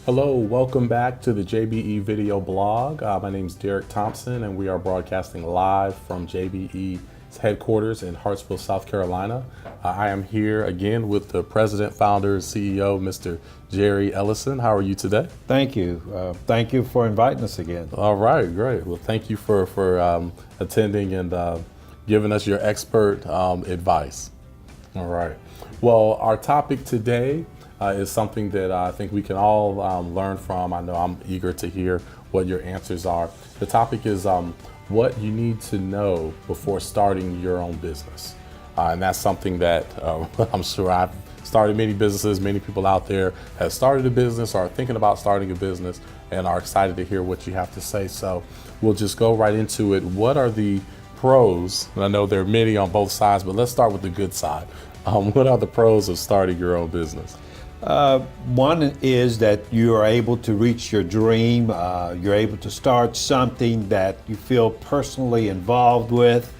Hello, welcome back to the JBE video blog. My name is Derek Thompson, and we are broadcasting live from JBE's headquarters in Hartsville, South Carolina. I am here again with the president, founder, and CEO, Mr. Jerry Ellison. How are you today? Thank you. Thank you for inviting us again. All right, great. Well, thank you for attending and giving us your expert advice. All right. Well, our topic today is something that I think we can all learn from. I know I'm eager to hear what your answers are. The topic is what you need to know before starting your own business. And that's something that I'm sure I've started many businesses. Many people out there have started a business or are thinking about starting a business and are excited to hear what you have to say. So we'll just go right into it. What are the pros? And I know there are many on both sides, but let's start with the good side. What are the pros of starting your own business? One is that you are able to reach your dream. You're able to start something that you feel personally involved with.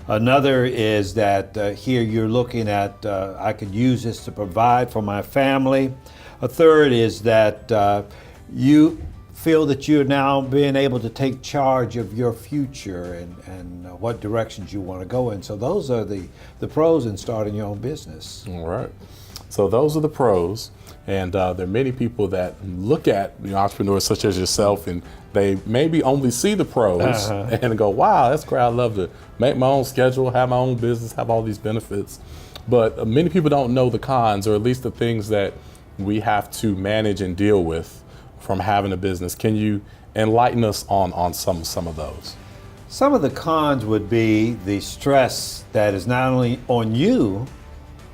Another is that here you're looking at, I could use this to provide for my family. A third is that you feel that you're now being able to take charge of your future and what directions you want to go in. So those are the pros in starting your own business. All right. So those are the pros, and there are many people that look at entrepreneurs such as yourself, and they maybe only see the pros and go, "Wow, that's great! I love to make my own schedule, have my own business, have all these benefits." But many people don't know the cons, or at least the things that we have to manage and deal with from having a business. Can you enlighten us on some of those? Some of the cons would be the stress that is not only on you,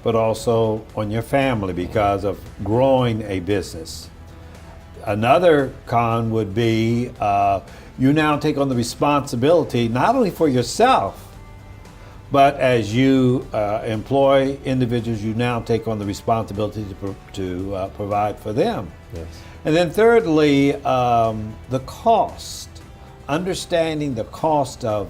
but also on your family because of growing a business. Another con would be you now take on the responsibility not only for yourself, but as you employ individuals, you now take on the responsibility to provide for them. Yes. And then thirdly, the cost. Understanding the cost of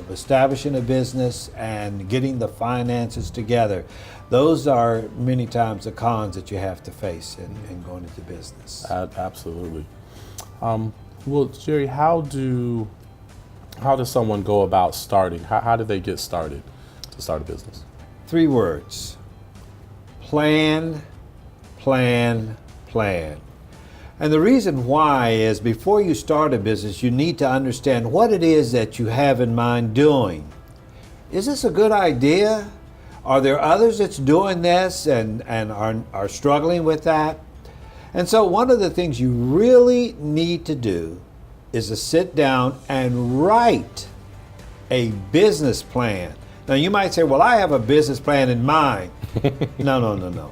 establishing a business and getting the finances together. Those are many times the cons that you have to face in going into business. Absolutely. Well, Jerry, how does someone go about starting? How do they get started to start a business? 3 words: plan, plan, plan. And the reason why is before you start a business, you need to understand what it is that you have in mind doing. Is this a good idea? Are there others that's doing this and are struggling with that? And so one of the things you really need to do is to sit down and write a business plan. Now you might say, well, I have a business plan in mind. No.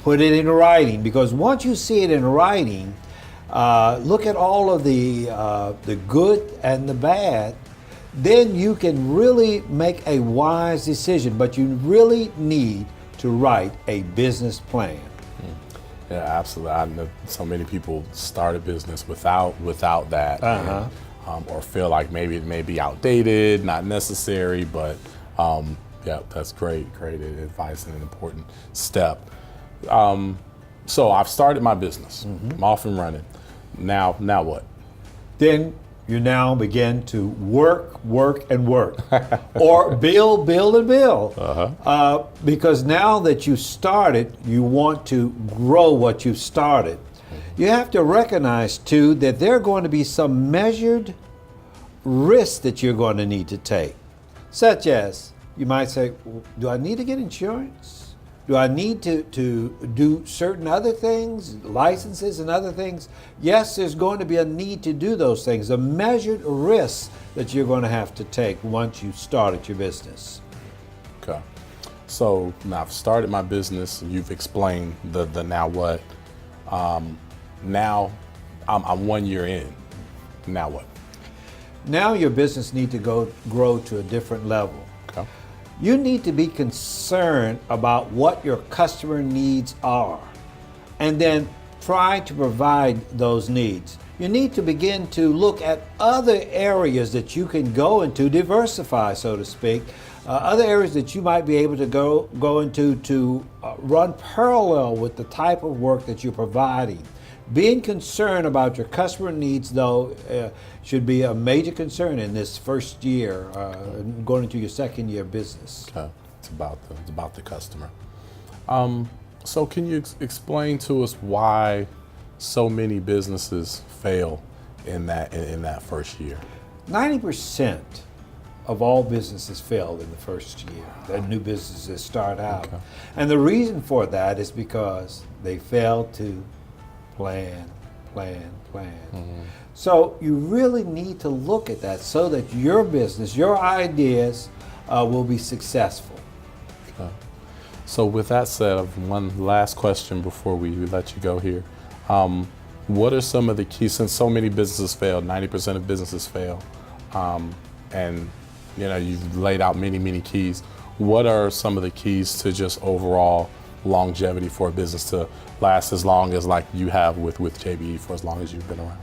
Put it in writing, because once you see it in writing, look at all of the good and the bad, then you can really make a wise decision. But you really need to write a business plan. Yeah, absolutely. I know so many people start a business without that, or feel like maybe it may be outdated, not necessary. But yeah, that's great advice and an important step. So I've started my business. I'm off and running. Now what? Then you now begin to work, and work. Or build, and build. Because now that you started, you want to grow what you've started. You have to recognize, too, that there are going to be some measured risks that you're going to need to take. Such as, you might say, do I need to get insurance? Do I need to do certain other things, licenses and other things? Yes, there's going to be a need to do those things, a measured risk that you're going to have to take once you started your business. Okay. So now I've started my business. You've explained the now what. Now I'm 1 year in. Now what? Now your business needs to grow to a different level. Okay. You need to be concerned about what your customer needs are and then try to provide those needs. You need to begin to look at other areas that you can go into, diversify, so to speak, other areas that you might be able to go into to run parallel with the type of work that you're providing. Being concerned about your customer needs, though, should be a major concern in this first year, going into your second year business. Okay. It's about the customer. So can you explain to us why so many businesses fail in that first year? 90% of all businesses fail in the first year that new businesses start out. Okay. And the reason for that is because they fail to plan. So you really need to look at that so that your business, your ideas will be successful. Okay. So with that said, one last question before we let you go here. What are some of the keys, since so many businesses fail, 90% of businesses fail, and you've laid out many keys. What are some of the keys to just overall longevity for a business to last as long as like you have with JBE for as long as you've been around?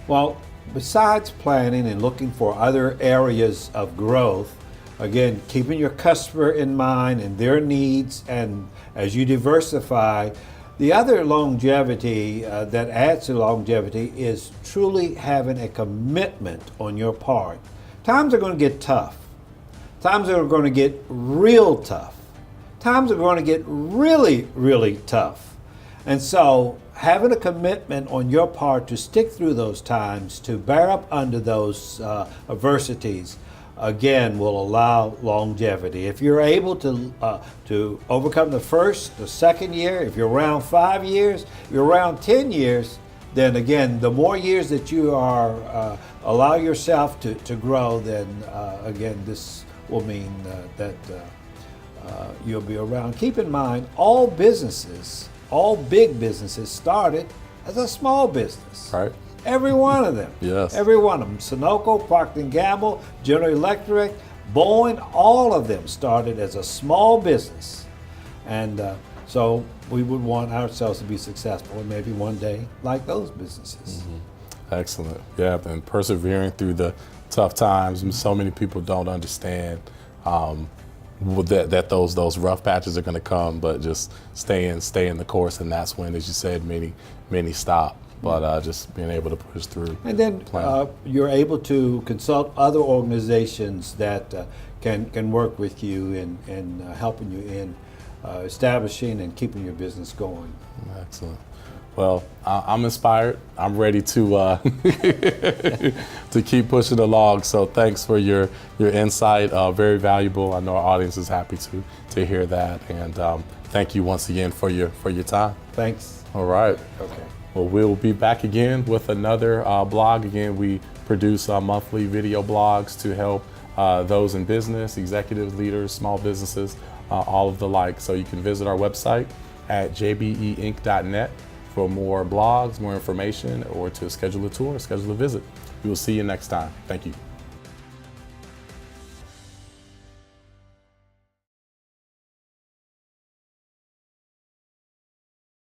Well, besides planning and looking for other areas of growth, again, keeping your customer in mind and their needs, and as you diversify, the other longevity that adds to longevity is truly having a commitment on your part. Times are going to get tough. Times are going to get real tough. Times are going to get really tough. And so having a commitment on your part to stick through those times, to bear up under those adversities, again, will allow longevity. If you're able to overcome the first, the second year, if you're around 5 years, if you're around 10 years, then again, the more years that you are allow yourself to grow, then again, this will mean that you'll be around. Keep in mind, all businesses, all big businesses started as a small business. Right. Every one of them. Yes. Every one of them. Sunoco, Procter & Gamble, General Electric, Boeing, all of them started as a small business. And so we would want ourselves to be successful and maybe one day like those businesses. Mm-hmm. Excellent. Yeah, and persevering through the tough times. So many people don't understand that those rough patches are going to come, but just stay in the course, and that's when, as you said, many stop. But just being able to push through. And then you're able to consult other organizations that can work with you in helping you in establishing and keeping your business going. Excellent. Well, I'm inspired. I'm ready to to keep pushing along. So thanks for your insight. Very valuable. I know our audience is happy to hear that. And thank you once again for your time. Thanks. All right. Okay. Well, we'll be back again with another blog. Again, we produce monthly video blogs to help those in business, executives, leaders, small businesses, all of the like. So you can visit our website at jbeinc.net for more blogs, more information, or to schedule a tour, schedule a visit. We will see you next time. Thank you.